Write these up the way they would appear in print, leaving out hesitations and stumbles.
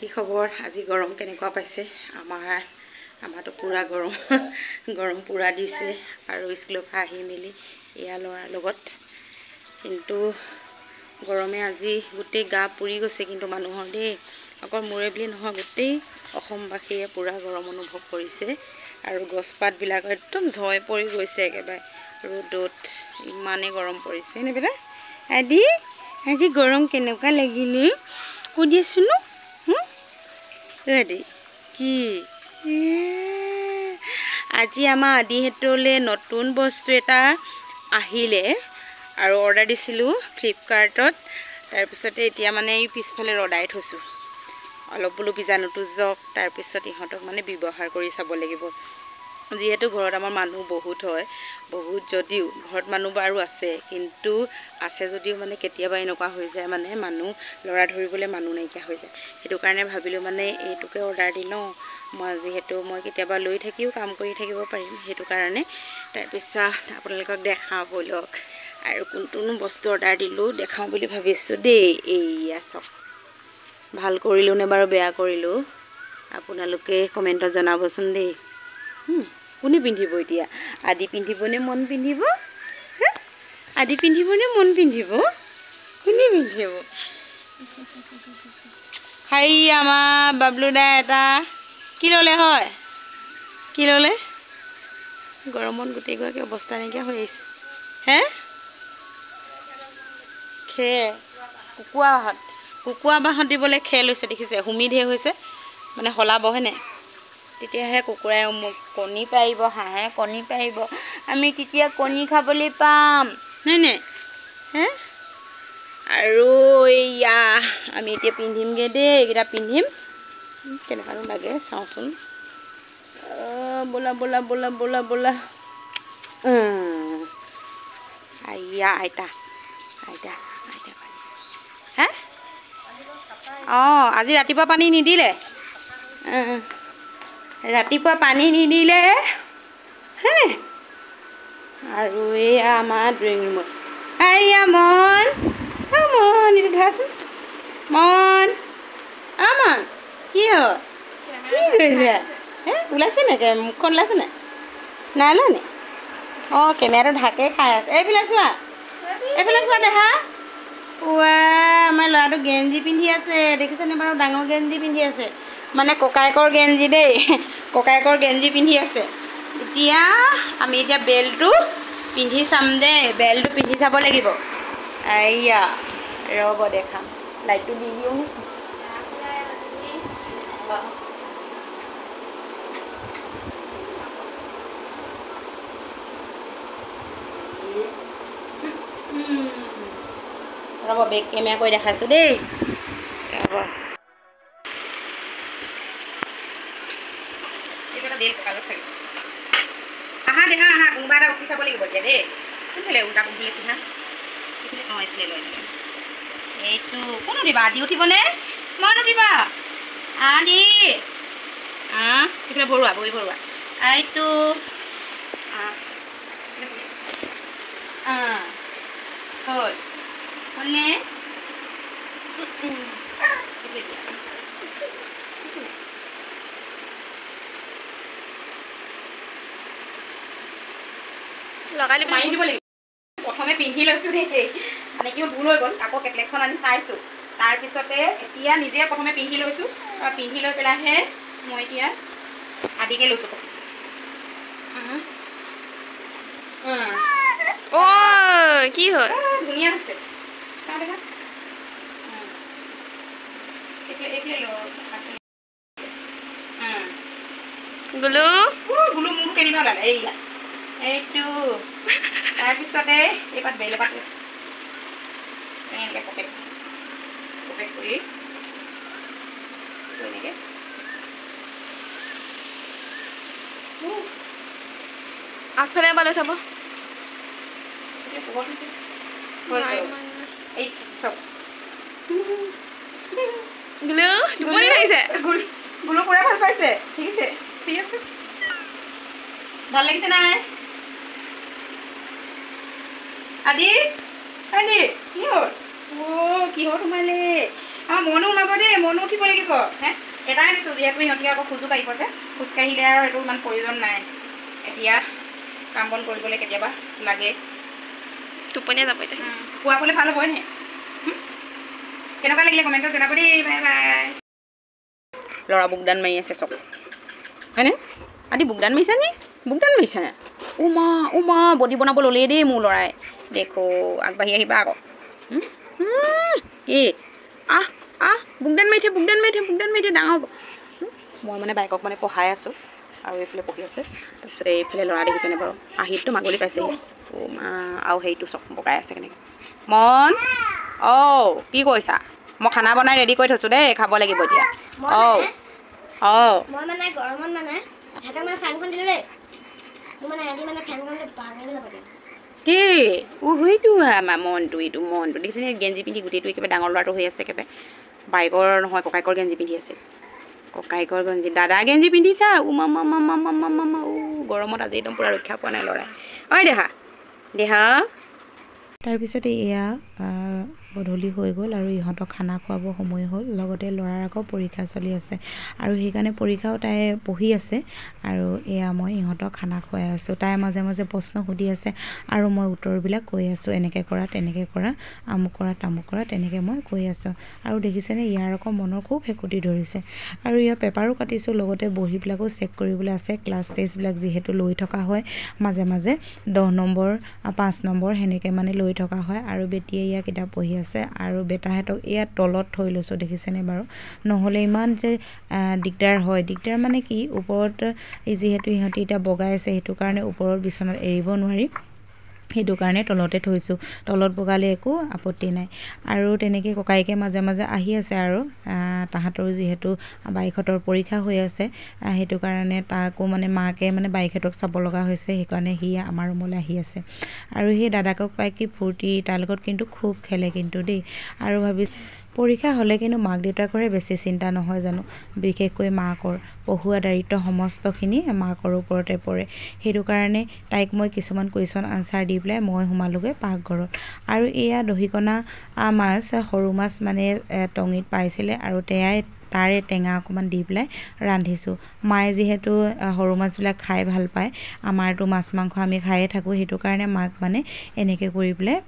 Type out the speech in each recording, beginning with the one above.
কি খবৰ আজি গৰম কেনেকুৱা পাইছে আমাৰটো পুৰা গৰম গৰম পুৰা দিছে আৰু স্কুলৰ পৰা আহি মেলি এয়া ল'ৰাৰ লগত কিন্তু গৰমে আজি গোটেই গা পুৰি গৈছে কিন্তু মানুহৰ দেই অকল মোৰে বুলি নহয় গোটেই অসমবাসীয়ে পুৰা গৰম অনুভৱ কৰিছে আৰু গছপাতবিলাক একদম ঝয় পৰি গৈছে একেবাৰে ৰ'দত ইমানে গৰম পৰিছে নেবেলা আজি গৰম কেনেকুৱা লাগিলে সুধিছো ন ৰেডি কি আজি আমাৰ আদিহেতলৈ নতুন বস্তু এটা আহিলে আৰু অৰ্ডাৰ দিছিলোঁ ফ্লিপকাৰ্টত তাৰপিছতে এতিয়া মানে এই পিছফালে ৰদাই থৈছোঁ অলপ বোলো বীজাণুটো যাওক তাৰপিছত ইহঁতক মানে ব্যৱহাৰ কৰি চাব লাগিব যিহেতু ঘৰত আমাৰ মানুহ বহুত হয় বহুত যদিও ঘৰত মানুহ বাৰু আছে কিন্তু আছে যদিও মানে কেতিয়াবা এনেকুৱা হৈ যায় মানে মানুহ লৰা ধৰিবলৈ মানুহ নাইকিয়া হৈ যায় সেইটো কাৰণে ভাবিলোঁ মানে এইটোকে অৰ্ডাৰ দি লওঁ মই যিহেতু মই কেতিয়াবা লৈ থাকিও কাম কৰি থাকিব পাৰিম সেইটো কাৰণে তাৰপিছত আপোনালোকক দেখাওঁ ব'লক আৰু কোনটোনো বস্তু অৰ্ডাৰ দিলোঁ দেখাওঁ বুলি ভাবিছোঁ দেই এইয়া চাওক ভাল কৰিলোঁ নে বাৰু বেয়া কৰিলোঁ আপোনালোকে কমেণ্টত জনাবচোন দেই কোনে পিন্ধিব এতিয়া আদি পিন্ধিবনে মন পিন্ধিব আদি পিন্ধিবনে মন পিন্ধিব কোনে পিন্ধিব হাই আমাৰ বাবলু দা এটা কি ল'লে হয় কি ল'লে গৰমত গোটেইগৰাকী অৱস্থা নাইকিয়া হৈ আহিছে হে খেৰ কুকুৰা বাহঁত দিবলৈ খেৰ লৈছে দেখিছে হুমি ঢেৰ হৈছে মানে সলাব হয়নে তেতিয়াহে কুকুৰাই কণী পাৰিব হাঁহে কণী পাৰিব আমি তেতিয়া কণী খাবলৈ পাম হয়নে হে আৰু এয়া আমি এতিয়া পিন্ধিমগৈ দেই এইকেইটা পিন্ধিম কেনেকুৱানো লাগে চাওঁচোন বোলা বোলা বোলা বোলা বোলা আইয়া আইতা আইতা আইতা পানী হে অঁ আজি ৰাতিপুৱা পানী নিদিলে ৰাতিপুৱা পানী নিদিলে হে আৰু এয়া আমাৰ ড্ৰয়িং ৰুমত আইয়া মন এইটো ধৰাচোন মন মন কি হয় কি কৰিছে হে ওলাইছে নে মুখখন ওলাইছে নাই নাই ওলোৱা নি অঁ কেমেৰাটো ঢাকে খাই আছে এইফালে চোৱা দেহা আমাৰ ল'ৰাটো গেঞ্জি পিন্ধি আছে দেখিছেনে বাৰু ডাঙৰ গেঞ্জি পিন্ধি আছে মানে ককায়েকৰ গেঞ্জি দেই ককায়েকৰ গেঞ্জি পিন্ধি আছে এতিয়া আমি এতিয়া বেল্টটো পিন্ধি চাম দেই বেল্টটো পিন্ধি চাব লাগিব এয়া ৰ'ব দেখাম লাইটটো দি দিওঁ ৰ'ব বেক কেমেৰা কৰি দেখাইছোঁ দেই ৰ'ব আহা দেহা আহা কোনোবা এটা উঠি চাব লাগিব এতিয়া দেই কোনফালে উল্টা কোনফালে চিধা অঁ এইফালে লৈ এইটো কোন উঠিবা আদি উঠিবনে মই উঠিবা আদি সেইফালে ভৰোৱা বহি ভৰোৱা এইটো হ'ল হ'লনে লগাই মাৰি দিব লাগিব প্ৰথমে পিন্ধি লৈছোঁ দেই মানে কি ভুল হৈ গ'ল আকৌ কেটলেটখন আনি চাইছোঁ তাৰপিছতে এতিয়া নিজে প্ৰথমে পিন্ধি লৈছোঁ পিন্ধি লৈ পেলাইহে মই এতিয়া আদিকে লৈছোঁ কি হয় ধুনীয়া আছে গুলু মোৰ কেনিবা ওলালে এইয়া এইটো তাৰপিছতে এইবাৰ বেল এপাত লৈছে এনেকৈ পকেট কৰি এনেকৈ আগফালে এবাৰ লৈ চাব এই চব গুলু টোপনি লাগিছে গুলু পুৰা ভাল পাইছে ঠিক আছে ঠিক আছে ভাল লাগিছে নাই আদি আদি কি হ'ল কিহত সোমালে আমাৰ মনো সোমাব দেই মনো উঠিব লাগিব হে এটাই দিছোঁ যিহেতু সিহঁতি আকৌ খোজো কাঢ়িব যে খোজকাঢ়িলে আৰু এইটো ইমান প্ৰয়োজন নাই এতিয়া কাম বন কৰিবলৈ কেতিয়াবা লাগে টোপনিয়ে যাব এতিয়া শুৱাবলৈ ভাল হ'ব নে কেনেকুৱা লাগিলে কমেণ্টত জনাব দেই বাই বাই ল'ৰা বুকদান মাৰি আছে চব হয়নে আদি বুকদান মাৰিছা নি বুকদান মাৰিছা উমা বডি বনাব ল'লেই দেই মোৰ ল'ৰাই দেখো আগবাঢ়ি আহিবা আকৌ কি বুকদান মাৰি থে ডাঙৰ হ'ব মই মানে বাইকক মানে পঢ়াই আছোঁ আৰু এইফালে পঢ়ি আছে তাৰপিছত এইফালে ল'ৰা দেখিছেনে বাৰু আহিতটো মাগলি পাইছে মা আৰু হেৰিটো চক বগাই আছে কেনেকৈ মন কি কৈছা মই খানা বনাই ৰেডি কৰি থৈছোঁ দেই খাব লাগিব এতিয়া মই মানে গৰমত মানে সিহঁতক মানে ফেনখন দিলে দেই মোৰ মানে সিহঁতি মানে ফেনখন বাগানে নাপাতে কি সেইটো আমাৰ মনটো এইটো মনটো দেখিছেনে গেঞ্জি পিন্ধি গোটেইটো একেবাৰে ডাঙৰ ল'ৰাটো হৈ আছে একেবাৰে বাইকৰ নহয় ককাইকৰ গেঞ্জি পিন্ধি আছে ককাইকৰ গেঞ্জি দাদা গেঞ্জি পিন্ধিছা মামা গৰমত আজি একদম পূৰা ৰক্ষা পোৱা নাই ল'ৰাই ঐ দেহা তাৰপিছতে এয়া গধূলি হৈ গ'ল আৰু ইহঁতক খানা খুৱাব সময় হ'ল লগতে ল'ৰাৰ আকৌ পৰীক্ষা চলি আছে আৰু সেইকাৰণে পৰীক্ষাও তাই পঢ়ি আছে আৰু এয়া মই ইহঁতক খানা খুৱাই আছোঁ তাই মাজে মাজে প্ৰশ্ন সুধি আছে আৰু মই উত্তৰবিলাক কৈ আছোঁ এনেকৈ কৰা তেনেকৈ কৰা আমুক কৰা তামুক কৰা তেনেকৈ মই কৈ আছোঁ আৰু দেখিছেনে ইয়াৰ আকৌ মনৰ খুব হেকুটি ধৰিছে আৰু ইয়াৰ পেপাৰো কাটিছোঁ লগতে বহীবিলাকো চেক কৰিবলৈ আছে ক্লাছ টেষ্টবিলাক যিহেতু লৈ থকা হয় মাজে মাজে 10 নম্বৰ 5 নম্বৰ সেনেকৈ মানে লৈ থকা হয় আৰু বেটিয়ে ইয়াৰ কিতাপ পঢ়ি আছে আৰু বেটাহঁতক ইয়াত তলত থৈ লৈছোঁ দেখিছেনে বাৰু নহ'লে ইমান যে দিগদাৰ হয় দিগদাৰ মানে কি ওপৰত যিহেতু ইহঁতি এতিয়া বগাই আছে সেইটো কাৰণে ওপৰত বিচনাত এৰিব নোৱাৰি সেইটো কাৰণে তলতে থৈছোঁ তলত বগালে একো আপত্তি নাই আৰু তেনেকৈ ককাইকে মাজে মাজে আহি আছে আৰু তাহাঁতৰ যিহেতু বাইকহঁতৰ পৰীক্ষা হৈ আছে সেইটো কাৰণে তাকো মানে মাকে মানে বাইকহঁতক চাব লগা হৈছে সেইকাৰণে সি আমাৰ ৰুমলৈ আহি আছে আৰু সেই দাদাকক পাই কি ফূৰ্তি তাৰ লগত কিন্তু খুব খেলে কিন্তু দেই আৰু পৰীক্ষা হ'লে কিন্তু মাক দেউতাকৰে বেছি চিন্তা নহয় জানো বিশেষকৈ মাকৰ পঢ়ুৱা দায়িত্ব সমস্তখিনি মাকৰ ওপৰতে পৰে সেইটো কাৰণে তাইক মই কিছুমান কুৱেশ্যন আনচাৰ দি পেলাই মই সোমালোগৈ পাকঘৰত আৰু এয়া দহিকণা মাছ সৰু মাছ মানে টঙিত পাইছিলে আৰু তাৰে টেঙা অকণমান দি পেলাই ৰান্ধিছোঁ মায়ে যিহেতু সৰু মাছবিলাক খাই ভাল পায় আমাৰতো মাছ মাংস আমি খায়ে থাকোঁ সেইটো কাৰণে মাক মানে এনেকৈ কৰি পেলাই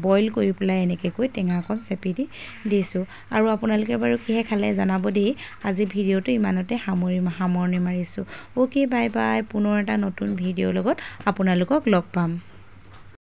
বইল কৰি পেলাই এনেকৈ কৰি টেঙা অকণ চেপি দি দিছোঁ আৰু আপোনালোকে বাৰু কিহে খালে জনাব দেই আজি ভিডিঅ'টো ইমানতে সামৰণি মাৰিছোঁ অ'কে বাই বাই পুনৰ এটা নতুন ভিডিঅ'ৰ লগত আপোনালোকক লগ পাম